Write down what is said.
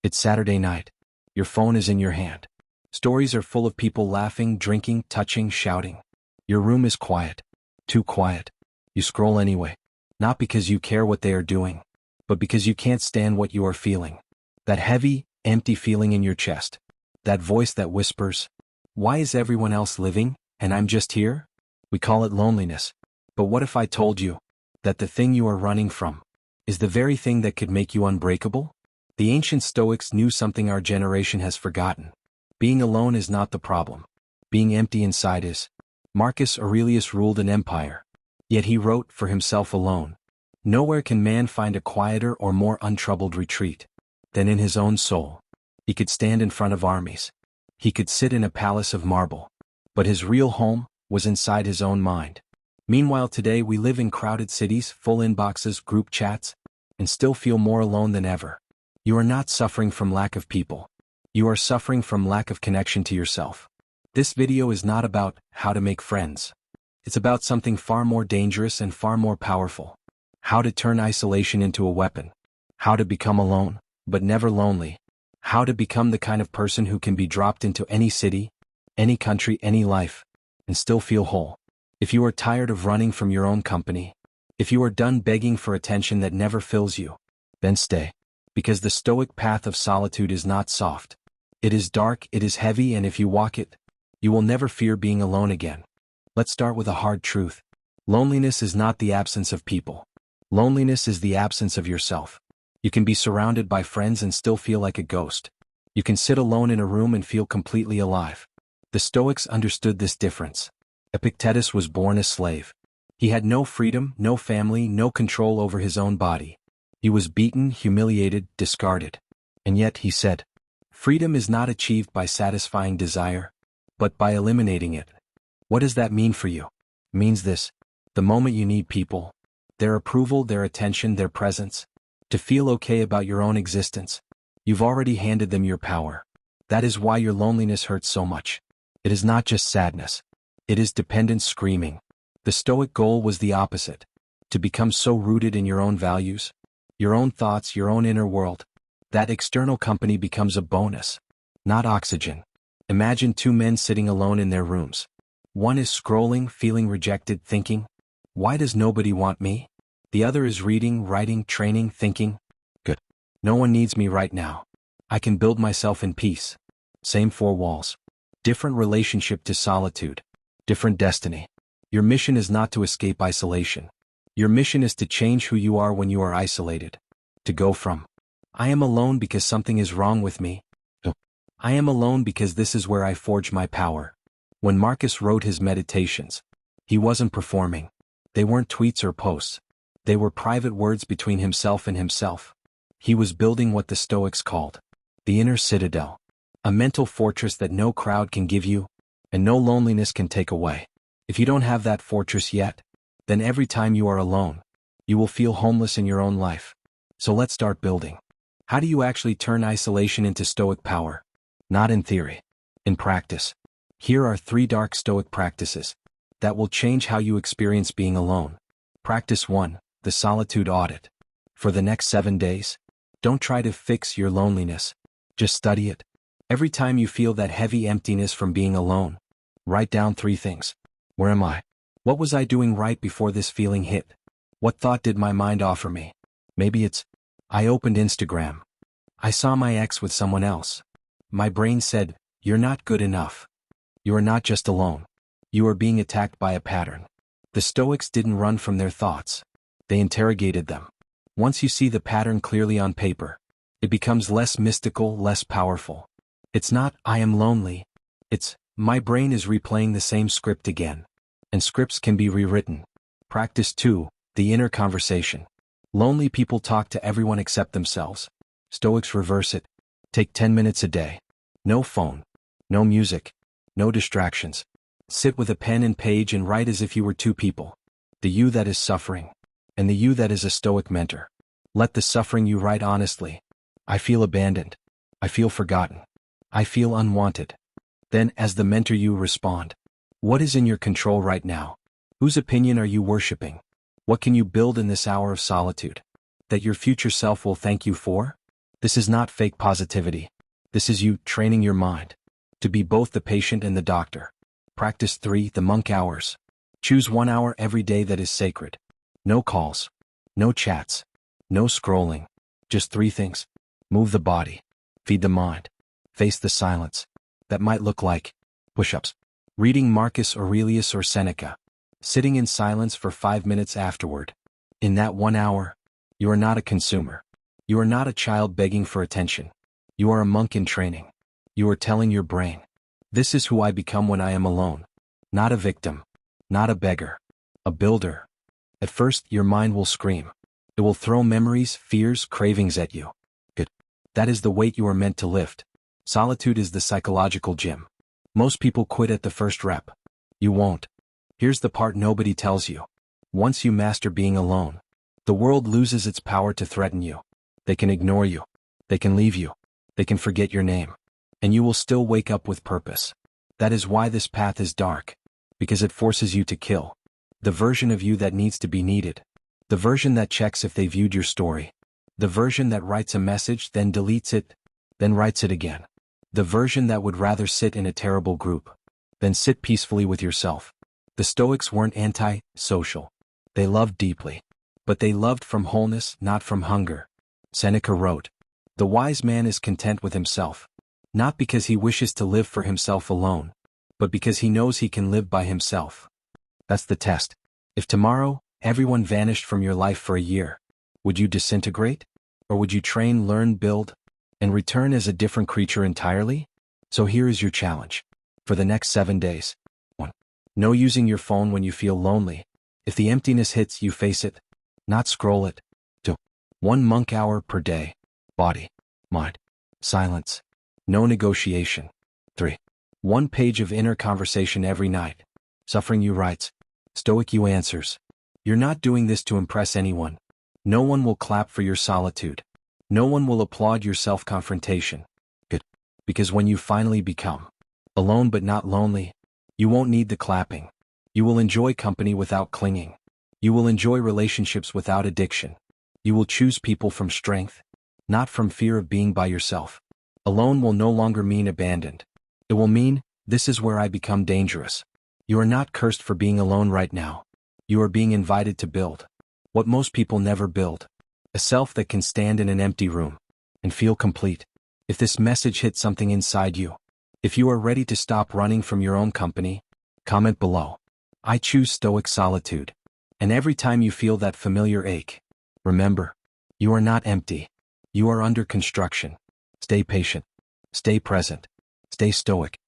It's Saturday night. Your phone is in your hand. Stories are full of people laughing, drinking, touching, shouting. Your room is quiet. Too quiet. You scroll anyway. Not because you care what they are doing, but because you can't stand what you are feeling. That heavy, empty feeling in your chest. That voice that whispers, "Why is everyone else living, and I'm just here?" We call it loneliness. But what if I told you that the thing you are running from is the very thing that could make you unbreakable? The ancient Stoics knew something our generation has forgotten. Being alone is not the problem. Being empty inside is. Marcus Aurelius ruled an empire. Yet he wrote for himself alone. Nowhere can man find a quieter or more untroubled retreat than in his own soul. He could stand in front of armies. He could sit in a palace of marble. But his real home was inside his own mind. Meanwhile, today we live in crowded cities, full inboxes, group chats, and still feel more alone than ever. You are not suffering from lack of people. You are suffering from lack of connection to yourself. This video is not about how to make friends. It's about something far more dangerous and far more powerful. How to turn isolation into a weapon. How to become alone, but never lonely. How to become the kind of person who can be dropped into any city, any country, any life, and still feel whole. If you are tired of running from your own company, if you are done begging for attention that never fills you, then stay. Because the Stoic path of solitude is not soft. It is dark, it is heavy, and if you walk it, you will never fear being alone again. Let's start with a hard truth. Loneliness is not the absence of people. Loneliness is the absence of yourself. You can be surrounded by friends and still feel like a ghost. You can sit alone in a room and feel completely alive. The Stoics understood this difference. Epictetus was born a slave. He had no freedom, no family, no control over his own body. He was beaten, humiliated, discarded. And yet, he said, freedom is not achieved by satisfying desire, but by eliminating it. What does that mean for you? It means this: the moment you need people, their approval, their attention, their presence, to feel okay about your own existence, you've already handed them your power. That is why your loneliness hurts so much. It is not just sadness. It is dependence screaming. The Stoic goal was the opposite: to become so rooted in your own values, your own thoughts, your own inner world, that external company becomes a bonus, not oxygen. Imagine two men sitting alone in their rooms. One is scrolling, feeling rejected, thinking, "Why does nobody want me?" The other is reading, writing, training, thinking, "Good. No one needs me right now. I can build myself in peace." Same four walls. Different relationship to solitude. Different destiny. Your mission is not to escape isolation. Your mission is to change who you are when you are isolated. To go from, "I am alone because something is wrong with me," to, "I am alone because this is where I forge my power." When Marcus wrote his meditations, he wasn't performing. They weren't tweets or posts. They were private words between himself and himself. He was building what the Stoics called the inner citadel, a mental fortress that no crowd can give you, and no loneliness can take away. If you don't have that fortress yet, then every time you are alone, you will feel homeless in your own life. So let's start building. How do you actually turn isolation into Stoic power? Not in theory. In practice. Here are 3 dark Stoic practices that will change how you experience being alone. Practice 1, the solitude audit. For the next 7 days, don't try to fix your loneliness. Just study it. Every time you feel that heavy emptiness from being alone, write down 3 things. Where am I? What was I doing right before this feeling hit? What thought did my mind offer me? Maybe it's, I opened Instagram. I saw my ex with someone else. My brain said, "You're not good enough." You are not just alone. You are being attacked by a pattern. The Stoics didn't run from their thoughts. They interrogated them. Once you see the pattern clearly on paper, it becomes less mystical, less powerful. It's not, "I am lonely." It's, "My brain is replaying the same script again." And scripts can be rewritten. Practice 2, the inner conversation. Lonely people talk to everyone except themselves. Stoics reverse it. Take 10 minutes a day. No phone. No music. No distractions. Sit with a pen and page and write as if you were 2 people. The you that is suffering, and the you that is a Stoic mentor. Let the suffering you write honestly. I feel abandoned. I feel forgotten. I feel unwanted. Then, as the mentor, you respond. What is in your control right now? Whose opinion are you worshiping? What can you build in this hour of solitude that your future self will thank you for? This is not fake positivity. This is you training your mind to be both the patient and the doctor. Practice 3. The monk hours. Choose 1 hour every day that is sacred. No calls. No chats. No scrolling. Just 3 things. Move the body. Feed the mind. Face the silence. That might look like push-ups. Reading Marcus Aurelius or Seneca. Sitting in silence for 5 minutes afterward. In that 1 hour, you are not a consumer. You are not a child begging for attention. You are a monk in training. You are telling your brain, this is who I become when I am alone. Not a victim. Not a beggar. A builder. At first, your mind will scream. It will throw memories, fears, cravings at you. Good. That is the weight you are meant to lift. Solitude is the psychological gym. Most people quit at the first rep. You won't. Here's the part nobody tells you. Once you master being alone, the world loses its power to threaten you. They can ignore you. They can leave you. They can forget your name. And you will still wake up with purpose. That is why this path is dark. Because it forces you to kill the version of you that needs to be needed. The version that checks if they viewed your story. The version that writes a message, then deletes it, then writes it again. The version that would rather sit in a terrible group than sit peacefully with yourself. The Stoics weren't anti-social. They loved deeply. But they loved from wholeness, not from hunger. Seneca wrote, "The wise man is content with himself, not because he wishes to live for himself alone, but because he knows he can live by himself." That's the test. If tomorrow, everyone vanished from your life for a year, would you disintegrate? Or would you train, learn, build, and return as a different creature entirely? So here is your challenge. For the next 7 days. 1. No using your phone when you feel lonely. If the emptiness hits, you face it, not scroll it. 2. 1 monk hour per day. Body, mind, silence. No negotiation. 3. 1 page of inner conversation every night. Suffering you writes. Stoic you answers. You're not doing this to impress anyone. No one will clap for your solitude. No one will applaud your self-confrontation. Good. Because when you finally become alone but not lonely, you won't need the clapping. You will enjoy company without clinging. You will enjoy relationships without addiction. You will choose people from strength, not from fear of being by yourself. Alone will no longer mean abandoned. It will mean, this is where I become dangerous. You are not cursed for being alone right now. You are being invited to build what most people never build. A self that can stand in an empty room and feel complete. If this message hit something inside you, if you are ready to stop running from your own company, comment below. I choose Stoic solitude. And every time you feel that familiar ache, remember, you are not empty. You are under construction. Stay patient. Stay present. Stay stoic.